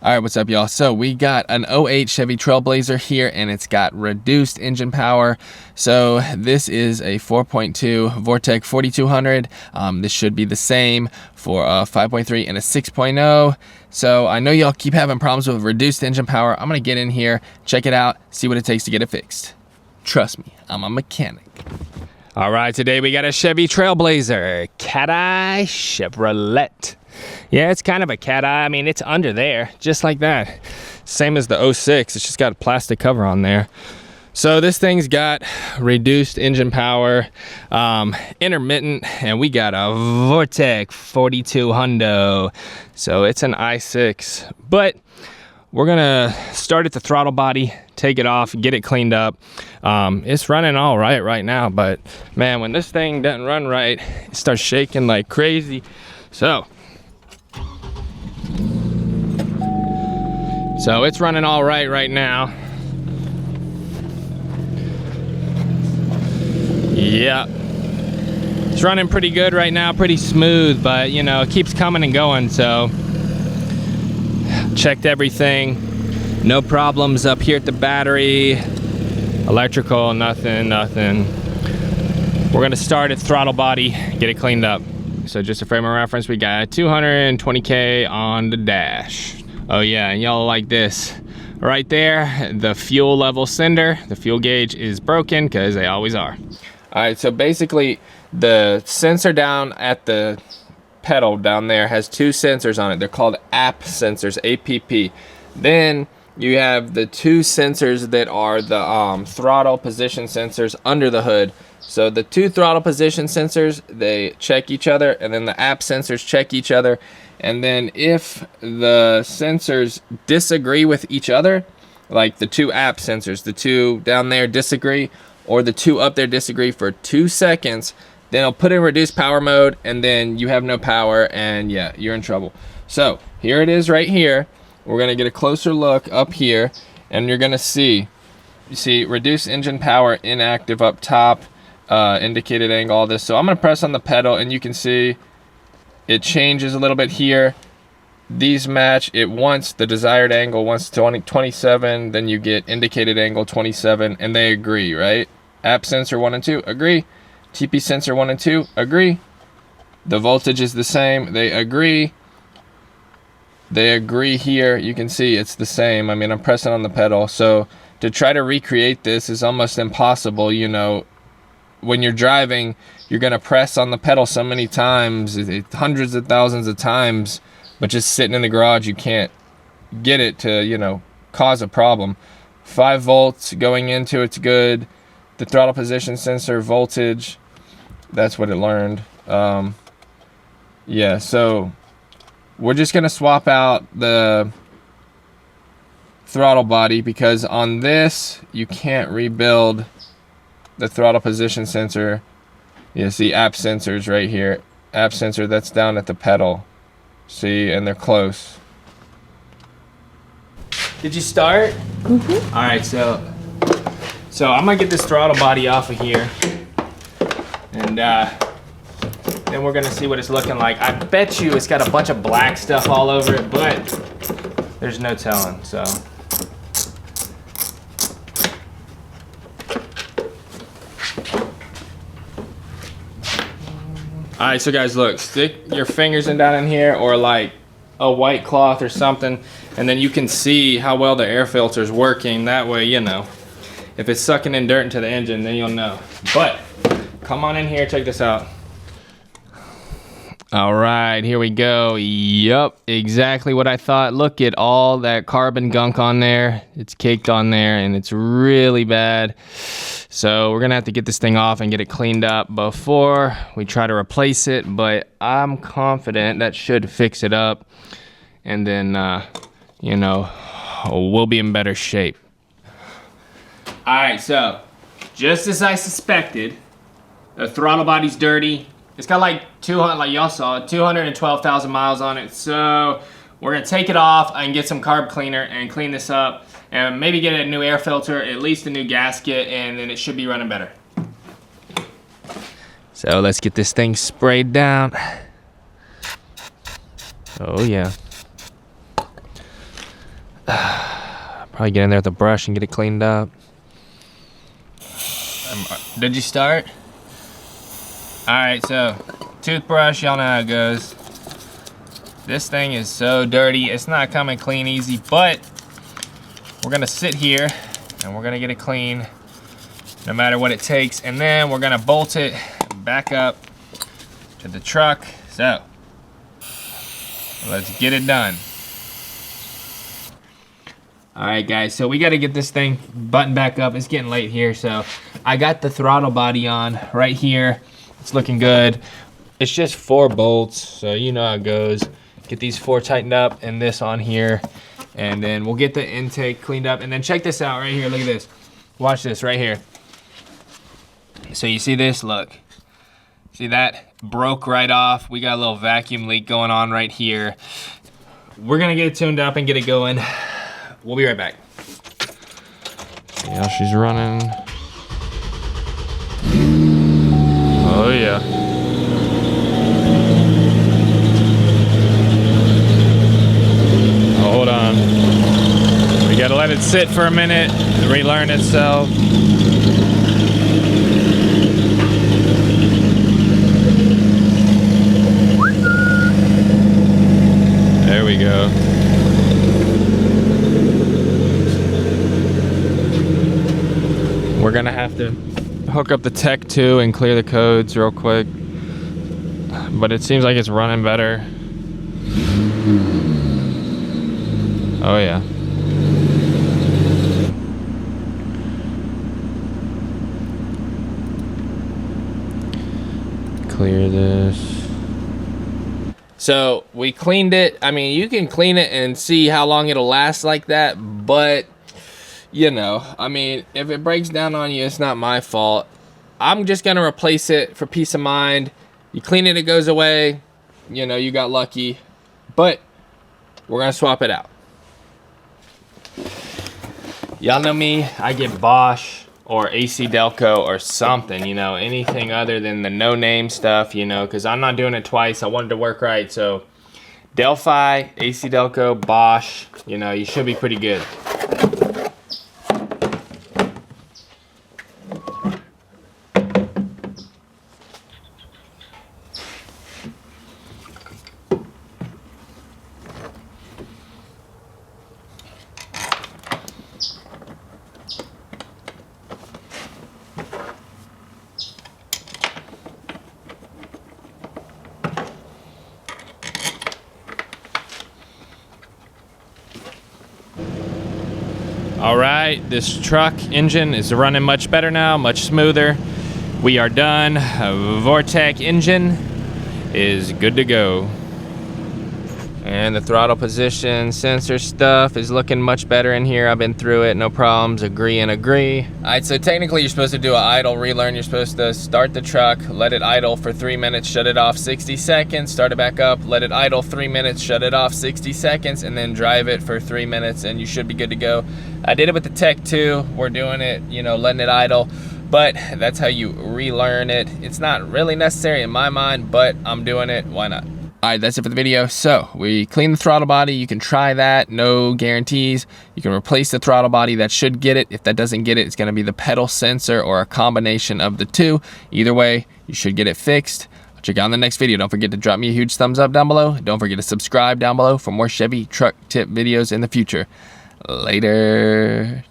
All right, what's up, y'all? So we got an 08 Chevy Trailblazer here, and it's got reduced engine power. So this is a 4.2 Vortec 4200. This should be the same for a 5.3 and a 6.0. So I know y'all keep having problems with reduced engine power. I'm gonna get in here, check it out, see what it takes to get it fixed. Trust me, I'm a mechanic. All right, today we got a Chevy Trailblazer, cat eye Chevrolet. Yeah, it's kind of a cat eye. I mean, it's under there, just like that. Same as the 06, it's just got a plastic cover on there. So this thing's got reduced engine power, intermittent, and we got a Vortec 4200. So it's an i6, but we're gonna start at the throttle body, take it off, get it cleaned up. It's running all right now, but man, when this thing doesn't run right, it starts shaking like crazy. So it's running all right now. Yeah, it's running pretty good right now, pretty smooth, but you know, it keeps coming and going. So checked everything, no problems up here at the battery, electrical, nothing. We're gonna start at throttle body, get it cleaned up. So just a frame of reference, we got 220K on the dash. Oh yeah, and y'all like this. Right there, the fuel level sender, the fuel gauge is broken, because they always are. All right, so basically the sensor down at the pedal down there has two sensors on it. They're called app sensors, APP. Then you have the two sensors that are the throttle position sensors under the hood. So the two throttle position sensors, they check each other, and then the app sensors check each other. And then if the sensors disagree with each other, like the two app sensors, the two down there disagree, or the two up there disagree for 2 seconds, then it'll put in reduced power mode, and then you have no power, and yeah, you're in trouble. So here it is right here. We're gonna get a closer look up here, and you're gonna see, you see reduced engine power inactive up top, indicated angle, all this. So I'm gonna press on the pedal, and you can see it changes a little bit here. These match. It wants the desired angle, wants 27, then you get indicated angle 27, and they agree, right? App sensor 1 and 2 agree. TP sensor 1 and 2 agree. The voltage is the same, they agree. They agree here. You can see it's the same. I mean, I'm pressing on the pedal. So to try to recreate this is almost impossible. You know, when you're driving, you're gonna press on the pedal so many times, hundreds of thousands of times, but just sitting in the garage, you can't get it to, you know, cause a problem. 5 volts going into it's good. The throttle position sensor voltage, that's what it learned. Yeah, so we're just gonna swap out the throttle body, because on this you can't rebuild the throttle position sensor. You see app sensors right here. App sensor, that's down at the pedal. See, and they're close. Did you start? Mm-hmm. All right, so I'm gonna get this throttle body off of here, and then we're gonna see what it's looking like. I bet you it's got a bunch of black stuff all over it, but there's no telling. So all right, so guys, look, stick your fingers in down in here, or like a white cloth or something, and then you can see how well the air filter is working. That way, you know, if it's sucking in dirt into the engine, then you'll know. But come on in here, check this out. All right, here we go. Yup, exactly what I thought. Look at all that carbon gunk on there. It's caked on there, and it's really bad. So we're gonna have to get this thing off and get it cleaned up before we try to replace it, but I'm confident that should fix it up, and then, you know, we'll be in better shape. All right, so just as I suspected, the throttle body's dirty. It's got like 200, like y'all saw, 212,000 miles on it. So we're gonna take it off and get some carb cleaner and clean this up, and maybe get a new air filter, at least a new gasket, and then it should be running better. So let's get this thing sprayed down. Oh yeah. Probably get in there with a brush and get it cleaned up. Did you start? All right, so toothbrush, y'all know how it goes. This thing is so dirty. It's not coming clean easy, but we're gonna sit here and we're gonna get it clean no matter what it takes. And then we're gonna bolt it back up to the truck. So let's get it done. All right, guys, so we got to get this thing buttoned back up. It's getting late here, so I got the throttle body on right here. It's looking good. It's just 4 bolts, so you know how it goes. Get these 4 tightened up and this on here, and then we'll get the intake cleaned up. And then check this out right here. Look at this. Watch this right here. So you see this? Look. See that? Broke right off. We got a little vacuum leak going on right here. We're going to get it tuned up and get it going. We'll be right back. Yeah, she's running. Oh yeah. Hold on. We gotta let it sit for a minute, relearn itself. There we go. We're gonna have to hook up the Tech 2 and clear the codes real quick. But it seems like it's running better. Oh yeah. Clear this. So we cleaned it. I mean, you can clean it and see how long it'll last like that, but you know, I mean, if it breaks down on you, it's not my fault. I'm just gonna replace it for peace of mind. You clean it, it goes away. You know, you got lucky. But we're gonna swap it out. Y'all know me, I get Bosch or AC Delco or something, you know, anything other than the no-name stuff, you know, because I'm not doing it twice. I wanted to work right, so Delphi, AC Delco, Bosch, you know, you should be pretty good. All right, this truck engine is running much better now, much smoother. We are done. Vortec engine is good to go. And the throttle position sensor stuff is looking much better in here. I've been through it, no problems, agree and agree. All right, so technically you're supposed to do an idle relearn. You're supposed to start the truck, let it idle for 3 minutes, shut it off 60 seconds, start it back up, let it idle 3 minutes, shut it off 60 seconds, and then drive it for 3 minutes and you should be good to go. I did it with the Tech 2. We're doing it, you know, letting it idle, but that's how you relearn it. It's not really necessary in my mind, but I'm doing it, why not? All right, that's it for the video. So we cleaned the throttle body. You can try that, no guarantees. You can replace the throttle body, that should get it. If that doesn't get it, it's gonna be the pedal sensor or a combination of the two. Either way, you should get it fixed. I'll check you out in the next video. Don't forget to drop me a huge thumbs up down below. Don't forget to subscribe down below for more Chevy truck tip videos in the future. Later.